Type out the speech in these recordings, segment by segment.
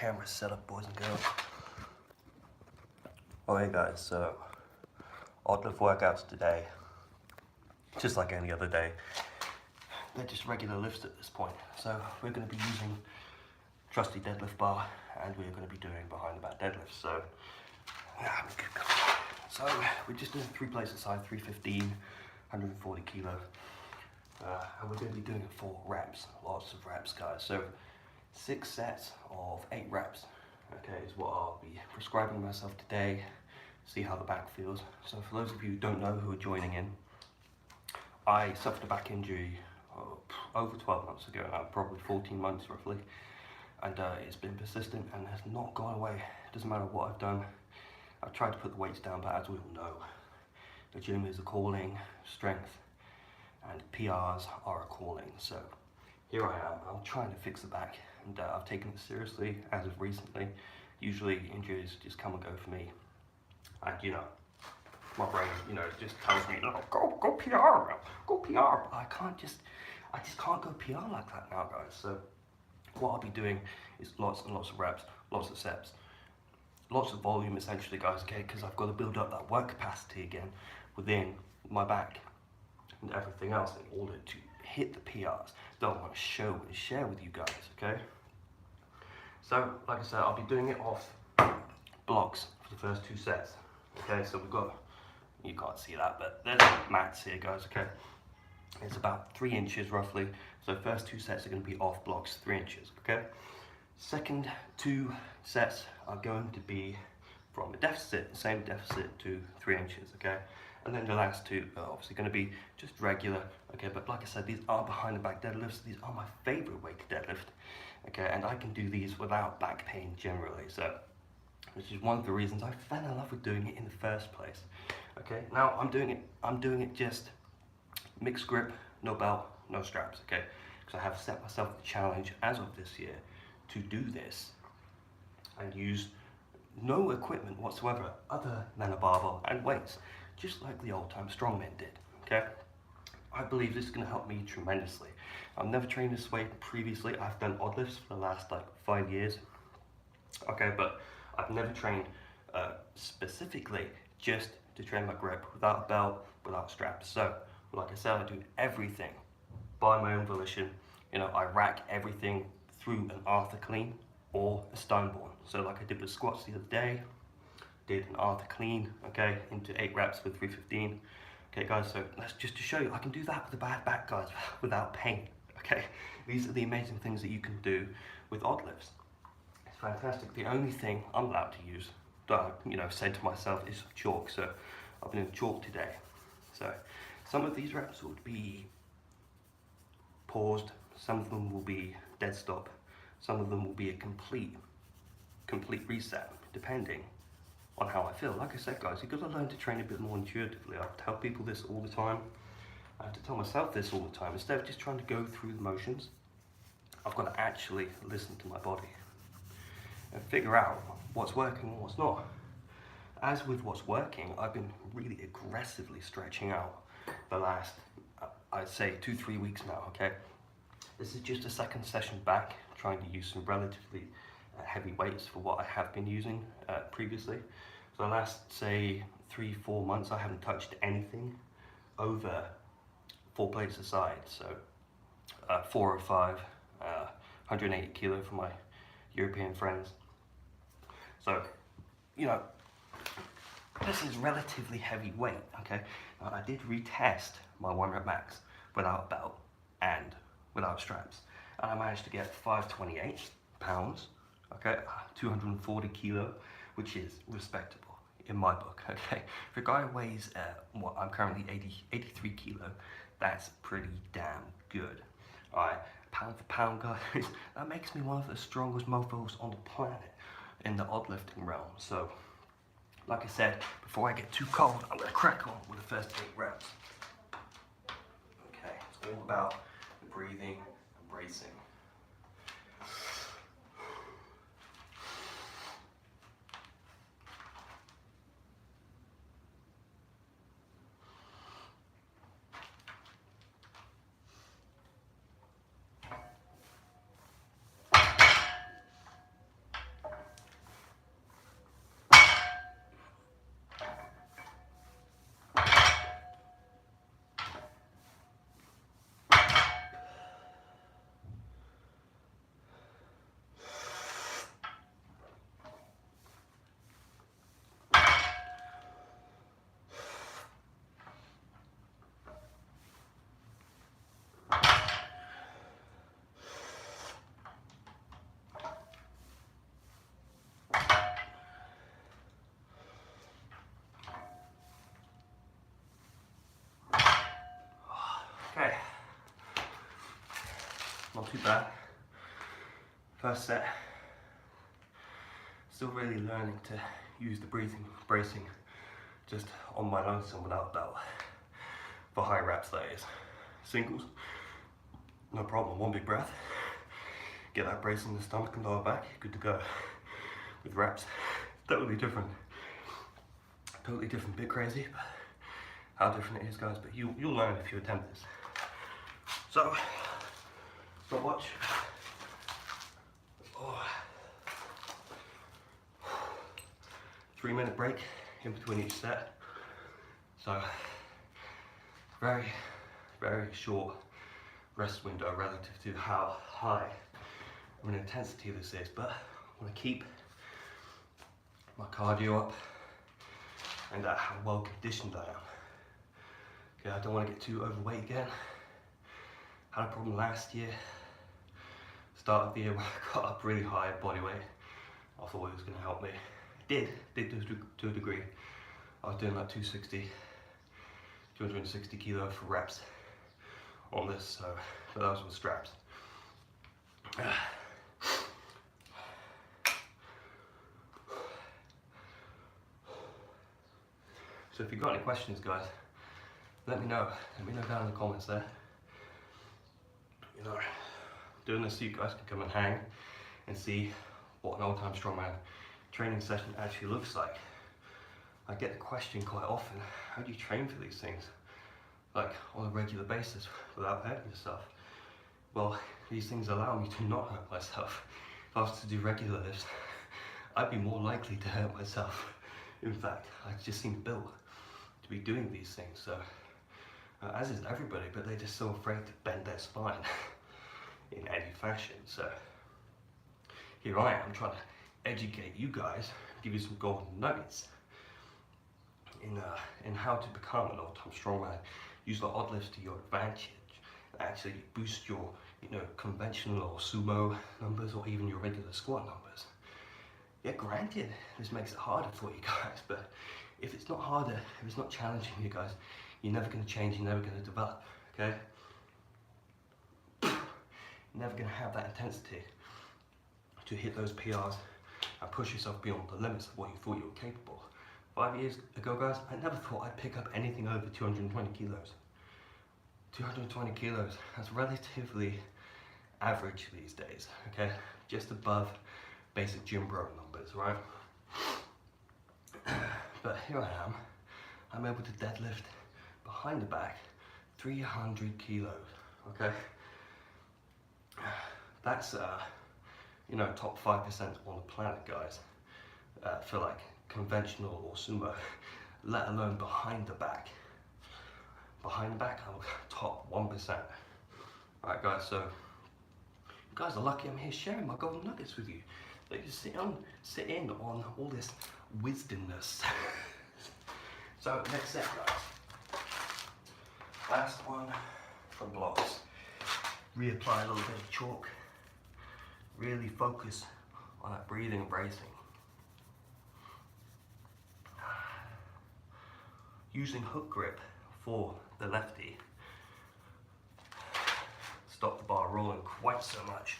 camera setup, boys and girls. Alright guys, so odd lift workouts today, just like any other day. They're just regular lifts at this point. So we're going to be using trusty deadlift bar, and we're going to be doing behind the back deadlifts. So we're just doing 3 plates aside, 315, 140 kilo. And we're going to be doing it 4 reps, lots of reps guys. So 6 sets of 8 reps, okay, is what I'll be prescribing myself today. See how the back feels. So for those of you who don't know who are joining in, I suffered a back injury over 12 months ago now, probably 14 months roughly. And it's been persistent and has not gone away. It doesn't matter what I've done. I've tried to put the weights down, but as we all know, the gym is a calling, strength and PRs are a calling. So here I am, I'm trying to fix the back, and I've taken it seriously as of recently. Usually injuries just come and go for me. And you know, my brain, you know, just tells me, no, go PR, go PR. But I just can't go PR like that now, guys. So what I'll be doing is lots and lots of reps, lots of sets, lots of volume essentially, guys, okay? Because I've got to build up that work capacity again within my back and everything else in order to hit the PRs that I want to show and share with you guys, okay? So, like I said, I'll be doing it off blocks for the first 2 sets, okay? So we've got, you can't see that, but there's mats here, guys, okay? It's about 3 inches roughly. So first 2 sets are going to be off blocks, 3 inches, okay? Second 2 sets are going to be from a deficit, the same deficit to 3 inches, okay? And then the last 2 are obviously going to be just regular, okay? But like I said, these are behind the back deadlifts. These are my favorite way to deadlift, okay? And I can do these without back pain generally, so which is one of the reasons I fell in love with doing it in the first place, okay? Now I'm doing it just mixed grip, no belt, no straps, okay? Because I have set myself the challenge as of this year to do this and use no equipment whatsoever other than a barbell and weights, just like the old-time strongman did, okay? I believe this is going to help me tremendously. I've never trained this way previously. I've done odd lifts for the last like 5 years, okay, but I've never trained specifically just to train my grip without a belt, without straps. So like I said, I do everything by my own volition. You know, I rack everything through an Arthur clean or a Steinborn. So like I did with squats the other day, did an Arthur clean, okay, into 8 reps with 315. Okay guys, so that's just to show you, I can do that with a bad back, guys, without pain, okay? These are the amazing things that you can do with odd lifts. It's fantastic. The only thing I'm allowed to use, that I, you know, said to myself, is chalk. So I've been in chalk today. So some of these reps would be paused, some of them will be dead stop, some of them will be a complete reset, depending on how I feel. Like I said, guys, you've got to learn to train a bit more intuitively. I tell people this all the time. I have to tell myself this all the time. Instead of just trying to go through the motions, I've got to actually listen to my body and figure out what's working and what's not. As with what's working, I've been really aggressively stretching out the last, I'd say 2-3 weeks now, okay? This is just a second session back, trying to use some relatively heavy weights for what I have been using previously. So the last, say, 3-4 months, I haven't touched anything over 4 plates aside. So 405, 180 kilo for my European friends. So, you know, this is relatively heavy weight, okay? Now, I did retest my 1 rep max without a belt and without straps, and I managed to get 528 pounds, okay, 240 kilo, which is respectable in my book, okay? For a guy who weighs, what, I'm currently 83 kilo, that's pretty damn good, all right? Pound for pound, guys, that makes me one of the strongest mofos on the planet in the odd lifting realm. So, like I said, before I get too cold, I'm gonna crack on with the first 8 reps. Okay, it's all about breathing and bracing. not too bad. First set, still really learning to use the breathing, bracing just on my lonesome without belt. For high reps, that is. Singles, no problem, one big breath. Get that brace in the stomach and lower back, good to go. With reps, totally different. Totally different, bit crazy, but how different it is, guys, but you'll learn if you attempt this. So, stopwatch. Oh. 3-minute break in between each set. So, very, very short rest window relative to how high of an intensity this is, but I want to keep my cardio up and how well conditioned I am. Okay, I don't want to get too overweight again. Had a problem last year, start of the year, when I got up really high body weight. I thought it was going to help me. Did to a degree. I was doing like 260 kilo for reps on this, so but that was with straps. So if you've got any questions, guys, let me know. Let me know down in the comments there. You know, doing this so you guys can come and hang and see what an Oldtime strongman training session actually looks like. I get the question quite often, how do you train for these things? Like on a regular basis without hurting yourself? Well, these things allow me to not hurt myself. If I was to do regular lifts, I'd be more likely to hurt myself. In fact, I just seem built to be doing these things. So, as is everybody, but they're just so afraid to bend their spine in any fashion. So, here I am trying to educate you guys, give you some golden nuggets in how to become an Oldtime strongman. Use the odd lifts to your advantage. Actually boost your, conventional or sumo numbers, or even your regular squat numbers. Yeah, granted, this makes it harder for you guys, but if it's not harder, if it's not challenging you guys, you're never going to change, you're never going to develop, okay? You're never going to have that intensity to hit those PRs and push yourself beyond the limits of what you thought you were capable. 5 years ago, guys, I never thought I'd pick up anything over 220 kilos. 220 kilos, that's relatively average these days, okay? Just above basic gym bro numbers, right? But here I am, I'm able to deadlift behind the back 300 kilos, okay? That's, top 5% on the planet, guys, for like conventional or sumo, let alone behind the back. Behind the back, I'm top 1%. Alright guys, so you guys are lucky I'm here sharing my golden nuggets with you. They just sit in on all this wisdomness. So next set, guys. Last one from blocks. Reapply a little bit of chalk. Really focus on that breathing and bracing. Using hook grip for the lefty. Stop the bar rolling quite so much.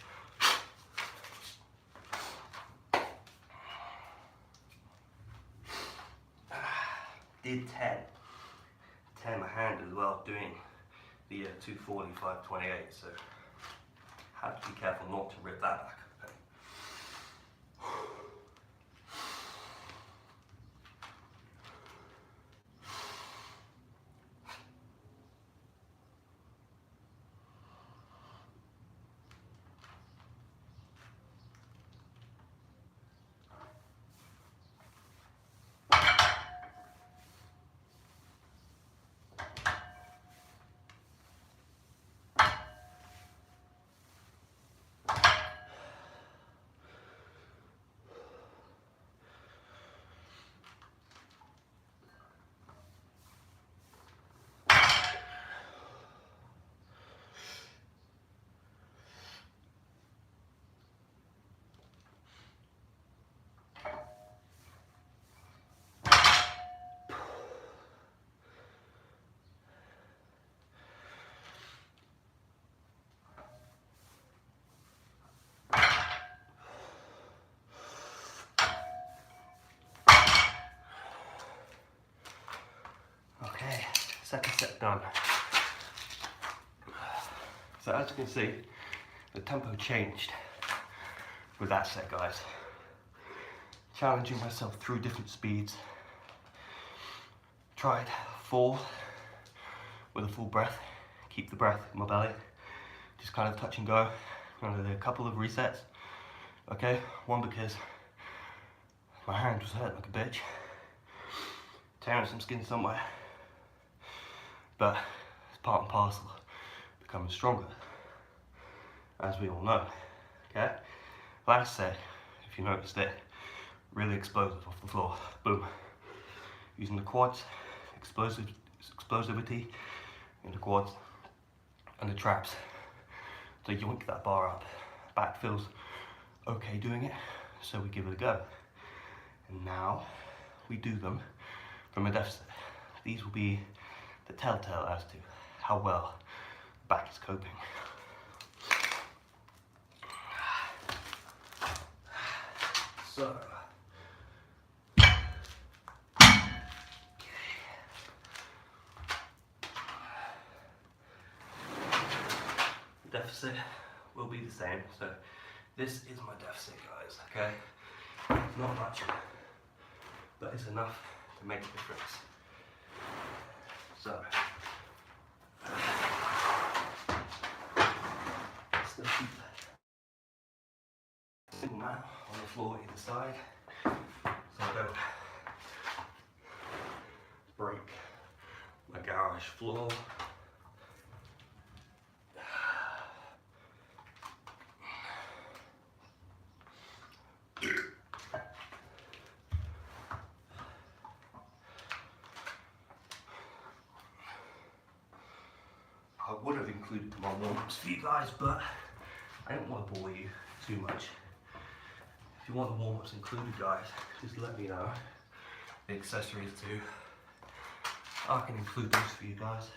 Did 10 my hand as well, doing the 240, 528, so have to be careful not to rip that back. done. So as you can see, the tempo changed with that set, guys. Challenging myself through different speeds. Tried 4 with a full breath. Keep the breath in my belly. Just kind of touch and go. I'm gonna do a couple of resets. Okay, one because my hand was hurt like a bitch. Tearing some skin somewhere. But it's part and parcel of becoming stronger, as we all know. Okay? Last set, if you noticed it, really explosive off the floor. Boom. Using the quads, explosivity in the quads and the traps. So yoink that bar up. Back feels okay doing it, so we give it a go. And now we do them from a deficit. These will be the telltale as to how well the back is coping. So, deficit will be the same. So this is my deficit, guys, okay? Not much, but it's enough to make a difference. So, still keep a single man on the floor either side, so I don't break my garage floor. I would have included my warm-ups for you guys, but I don't want to bore you too much. If you want the warm-ups included, guys, just let me know. The accessories too. I can include those for you guys.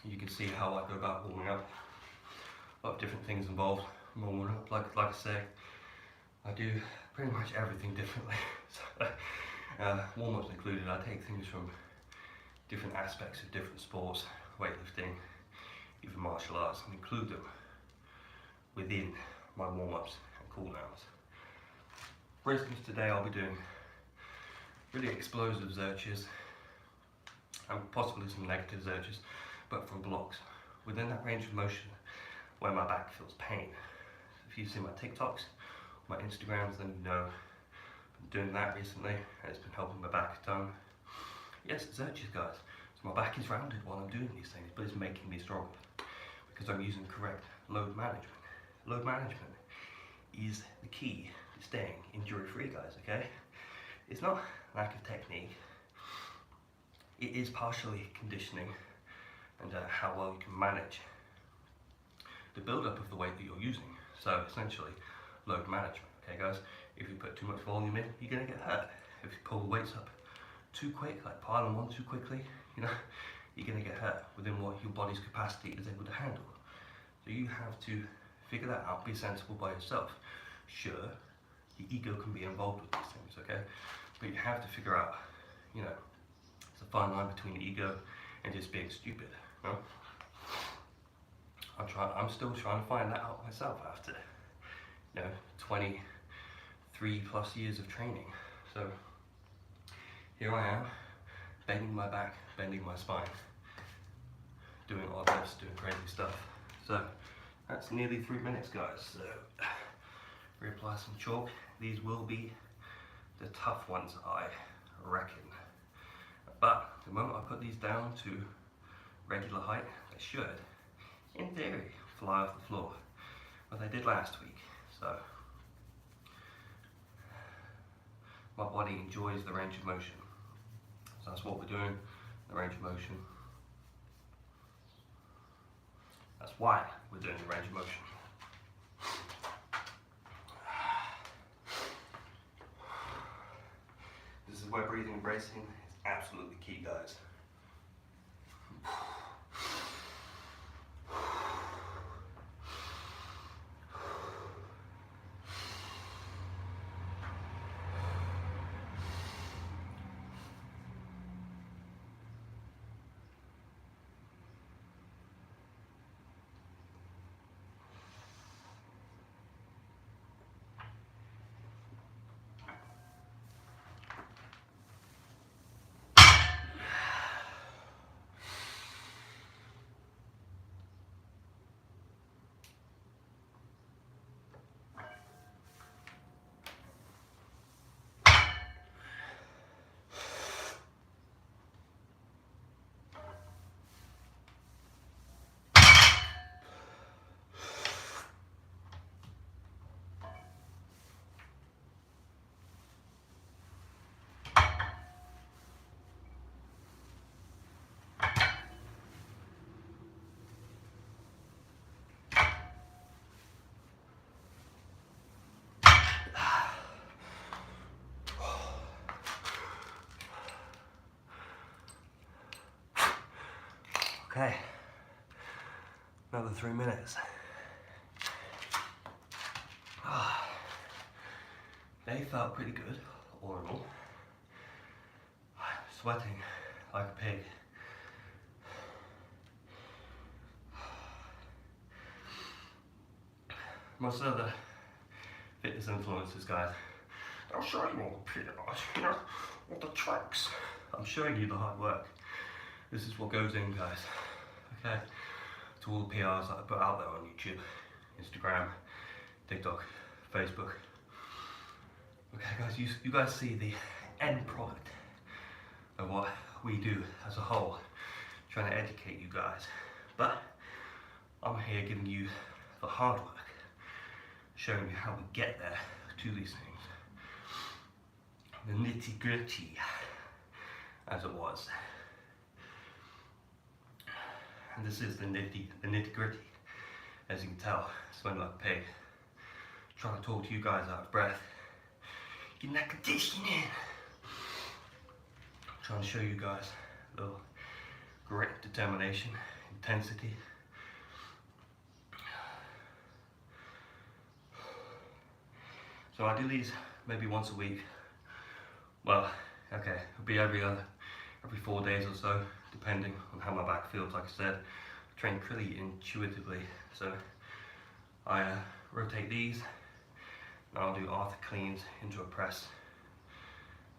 You can see how I go about warming up. A lot of different things involved in warming up. Like I say, I do pretty much everything differently. So, warm-ups included, I take things from different aspects of different sports, weightlifting, even martial arts, and include them within my warm-ups and cool-downs. For instance, today I'll be doing really explosive zerches and possibly some negative zerches, but from blocks within that range of motion where my back feels pain. If you've seen my TikToks, my Instagrams, then you know I've been doing that recently and it's been helping my back a ton. Yes, zerches, guys. So my back is rounded while I'm doing these things, but it's making me stronger because I'm using correct load management. Load management is the key to staying injury-free, guys, okay? It's not lack of technique. It is partially conditioning and how well you can manage the build-up of the weight that you're using. So essentially, load management, okay, guys? If you put too much volume in, you're gonna get hurt. If you pull the weights up too quick, like pile them on too quickly, you know, you're going to get hurt within what your body's capacity is able to handle. So you have to figure that out, be sensible by yourself. Sure, the ego can be involved with these things, okay? But you have to figure out, you know, it's a fine line between ego and just being stupid, you know? I'm still trying to find that out myself after, you know, 23 plus years of training. So here I am, bending my back, bending my spine, doing all this, doing crazy stuff. So that's nearly 3 minutes, guys. So reapply some chalk. These will be the tough ones, I reckon. But the moment I put these down to regular height, they should, in theory, fly off the floor. But they did last week. So my body enjoys the range of motion. So that's what we're doing, the range of motion. That's why we're doing the range of motion. This is where breathing and bracing is absolutely key, guys. Okay, another 3 minutes. They felt pretty good, all in all. Sweating like a pig. Most of the fitness influencers, guys, they'll show you all the PRs, you know, all the tricks. I'm showing you the hard work. This is what goes in, guys. Okay, to all the PRs that I put out there on YouTube, Instagram, TikTok, Facebook. Okay, guys, you guys see the end product of what we do as a whole, trying to educate you guys. But I'm here giving you the hard work, showing you how we get there to these things. The nitty gritty, as it was. And this is the nitty gritty. As you can tell, sweating like a pig. Trying to talk to you guys out of breath. Getting that condition in. Trying to show you guys a little grit, determination, intensity. So I do these maybe once a week. Well, okay, it'll be every 4 days or so, depending on how my back feels. Like I said, I train pretty intuitively. So I rotate these, and I'll do arthur cleans into a press.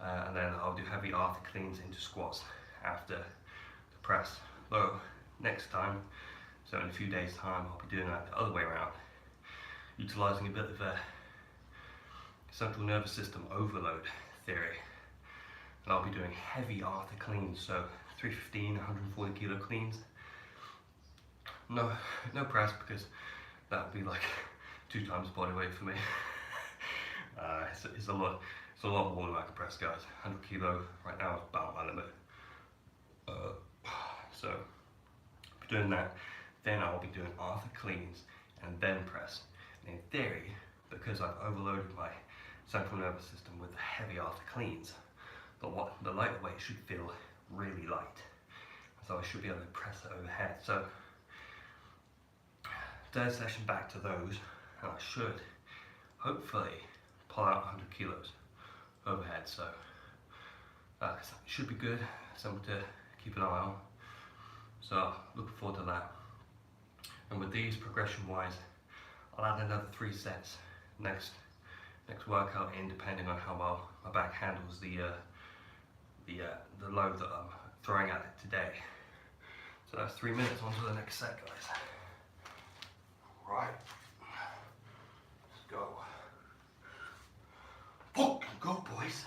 And then I'll do heavy arthur cleans into squats after the press. Though next time, so in a few days time, I'll be doing that the other way around, utilizing a bit of a central nervous system overload theory. And I'll be doing heavy arthur cleans, so 315, 140 kilo cleans. No press, because that would be like 2 times body weight for me. It's a lot more than I can press, guys. 100 kilo right now is about my limit. So I'll be doing that. Then I'll be doing arthur cleans and then press. And in theory, because I've overloaded my central nervous system with the heavy arthur cleans, the lighter weight should feel really light. So I should be able to press it overhead. So third session back to those, and I should hopefully pull out 100 kilos overhead. So it should be good, something to keep an eye on. So looking forward to that. And with these, progression wise, I'll add another 3 sets next workout in, depending on how well my back handles the load that I'm throwing at it today. So that's 3 minutes on to the next set, guys. Right, let's go. Fucking go, boys.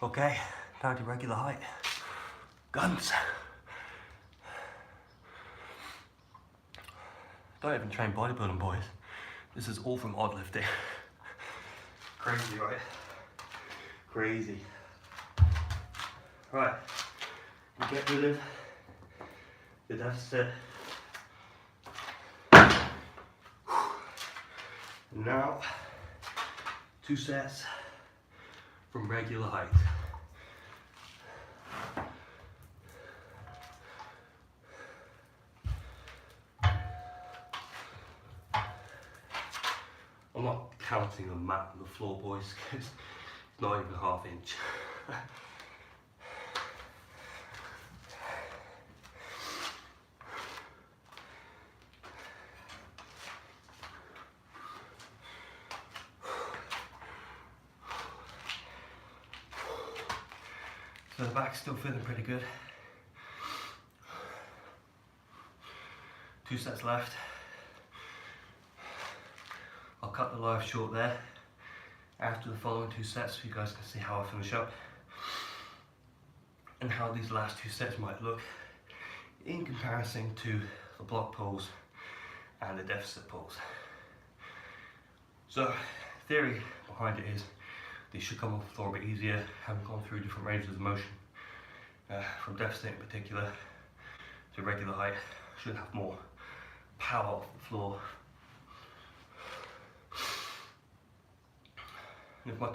Okay, down to regular height. Guns. Don't even train bodybuilding, boys. This is all from odd lifting. Crazy, right? Crazy. Right, we get rid of the deficit. Now, 2 sets from regular height. I'm not counting the mat on the floor, boys, because it's not even ½ inch. So the back's still feeling pretty good. 2 sets left. I'll cut the live short there after the following 2 sets so you guys can see how I finish up and how these last 2 sets might look in comparison to the block pulls and the deficit pulls. So theory behind it is these should come off the floor a bit easier, having gone through different ranges of motion, from deficit in particular to regular height. Should have more power off the floor. And if my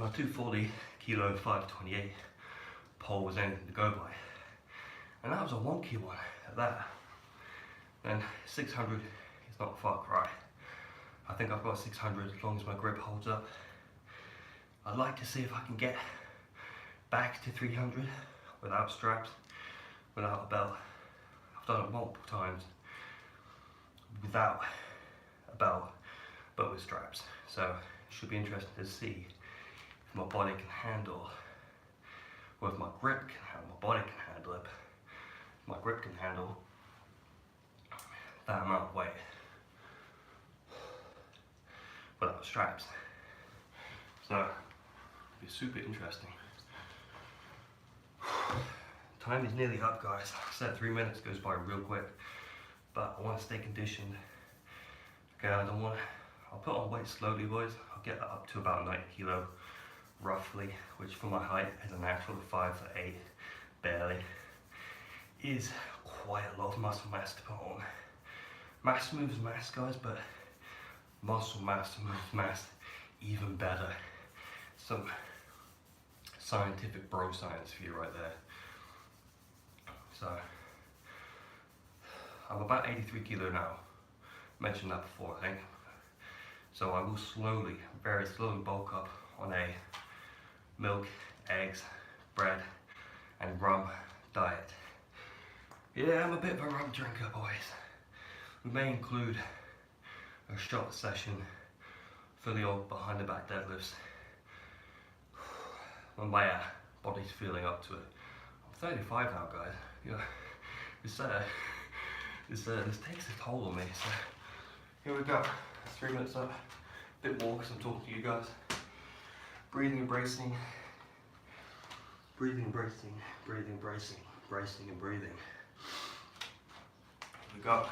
240 kilo 528 pole was anything to go by, and that was a wonky one at that, then 600 is not a far cry. I think I've got 600 as long as my grip holds up. I'd like to see if I can get back to 300 without straps, without a belt. I've done it multiple times without a belt, but with straps. So it should be interesting to see if my body can handle, or if my grip can handle, my body can handle it, if my grip can handle that amount of weight without straps. So it'll be super interesting. Time is nearly up, guys. Like I said, 3 minutes goes by real quick, but I want to stay conditioned. Okay, I'll put on weight slowly, boys. I'll get that up to about 90 kilo, roughly, which for my height as a natural of 5'8", barely, is quite a lot of muscle mass to put on. Mass moves mass, guys, but muscle mass moves mass even better. Some scientific bro science for you right there. So I'm about 83 kilo now. Mentioned that before, I think. So I will slowly, very slowly bulk up on a milk, eggs, bread, and rum diet. Yeah, I'm a bit of a rum drinker, boys. We may include a shot session for the old behind the back deadlifts when my body's feeling up to it. I'm 35 now, guys. Yeah, this takes a toll on me. So here we go. 3 minutes up. A bit more because I'm talking to you guys. Breathing and bracing. Breathing and bracing. Breathing and bracing. Bracing and breathing. Here we go.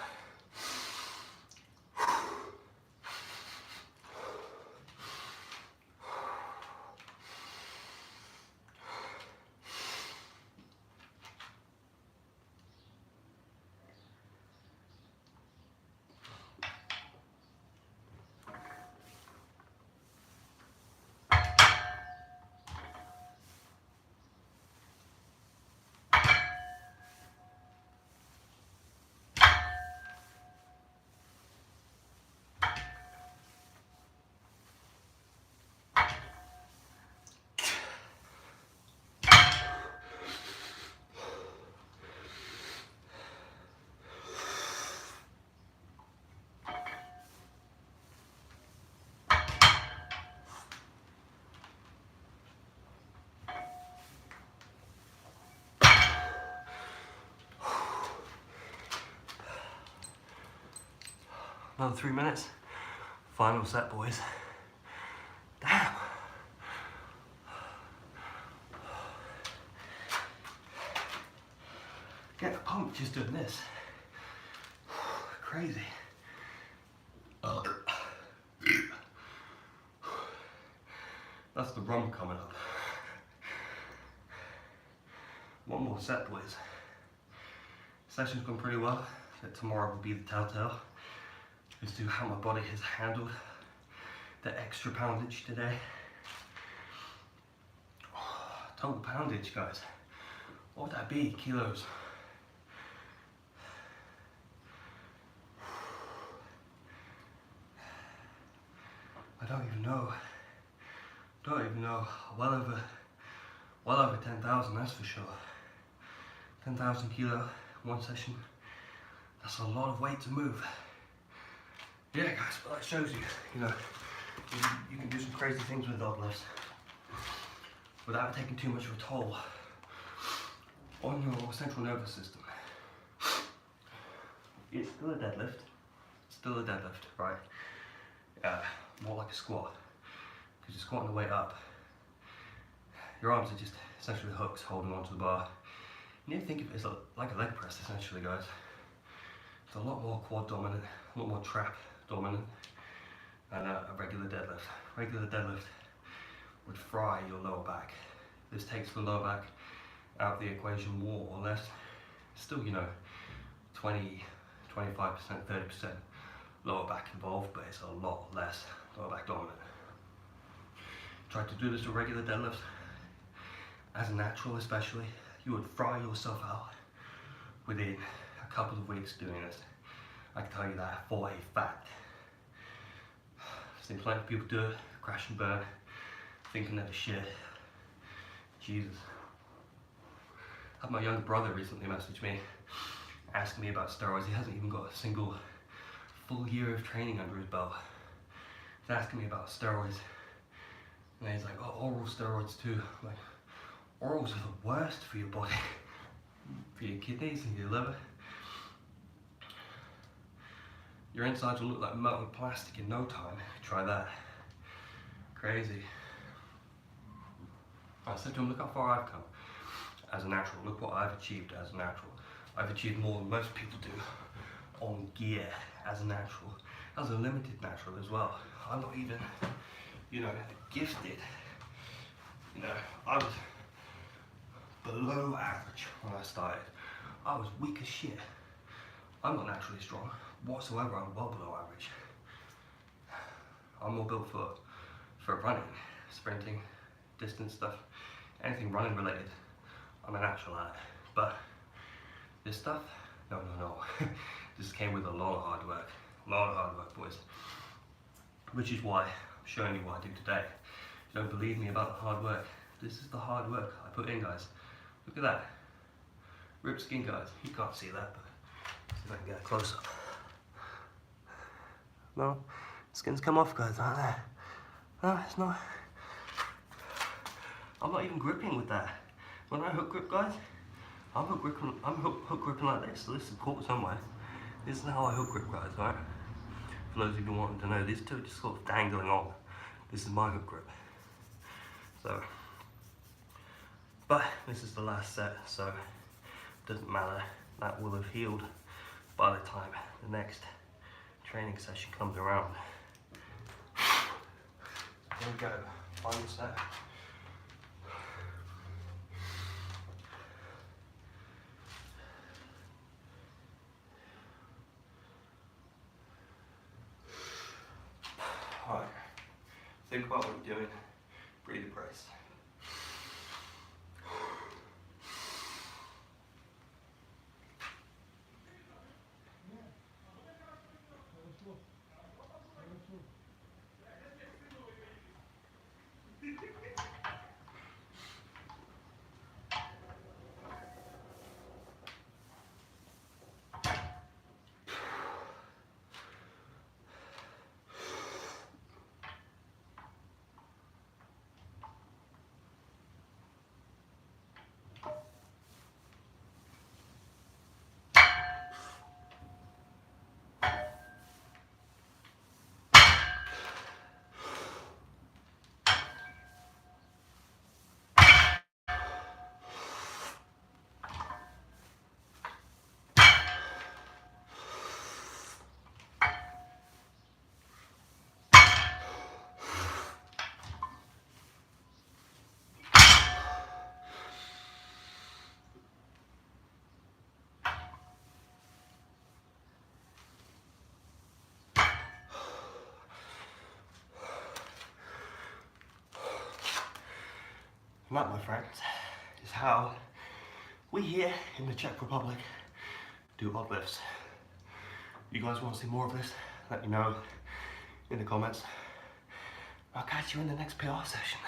Another 3 minutes. Final set, boys. Damn. Get a pump just doing this. Crazy. That's the rum coming up. One more set, boys. Session's gone pretty well. But tomorrow will be the telltale as to how my body has handled the extra poundage today. Total poundage, guys. What would that be? Kilos. don't even know. Well over 10,000, that's for sure. 10,000 kilo, one session. That's a lot of weight to move. Yeah, guys, but that shows you, you can do some crazy things with dog lifts without taking too much of a toll on your central nervous system. It's still a deadlift, right? More like a squat, because you're squatting the weight up. Your arms are just essentially hooks holding onto the bar. You need to think of it as like a leg press, essentially, guys. It's a lot more quad dominant, a lot more trap dominant than a regular deadlift. Regular deadlift would fry your lower back. This takes the lower back out of the equation more or less. Still, 20, 25%, 30% lower back involved, but it's a lot less lower back dominant. Try to do this with regular deadlifts. As a natural especially, you would fry yourself out within a couple of weeks doing this. I can tell you that for a fact. I've seen plenty of people do it, crash and burn, thinking they're the shit. Jesus. I had my younger brother recently message me, asking me about steroids. He hasn't even got a single full year of training under his belt. He's asking me about steroids. And he's like, oh, oral steroids too. I'm like, orals are the worst for your body, for your kidneys and your liver. Your insides will look like melted plastic in no time. Try that. Crazy. I said to him, look how far I've come as a natural. Look what I've achieved as a natural. I've achieved more than most people do on gear as a natural. As a limited natural as well. I'm not even, gifted. I was below average when I started. I was weak as shit. I'm not naturally strong whatsoever. I'm well below average. I'm more built for running, sprinting, distance stuff, anything running related. I'm a natural at it. But this stuff, no. This came with a lot of hard work. A lot of hard work, boys. Which is why I'm showing you what I do today. If you don't believe me about the hard work, this is the hard work I put in, guys. Look at that. Ripped skin, guys. You can't see that, but see if I can get a close up. No, skin's come off, guys, aren't they? No, it's not. I'm not even gripping with that. When I hook grip, guys, I'm hook gripping like this. So this is caught somewhere. This is how I hook grip, guys, right? For those of you wanting to know, these two are just sort of dangling on. This is my hook grip. So, but this is the last set, so it doesn't matter. That will have healed by the time the next training session comes around. There we go, final set. Alright, think about what you're doing, breathe a brace. And that, my friends, is how we here in the Czech Republic do odd lifts. You guys want to see more of this? Let me know in the comments. I'll catch you in the next PR session.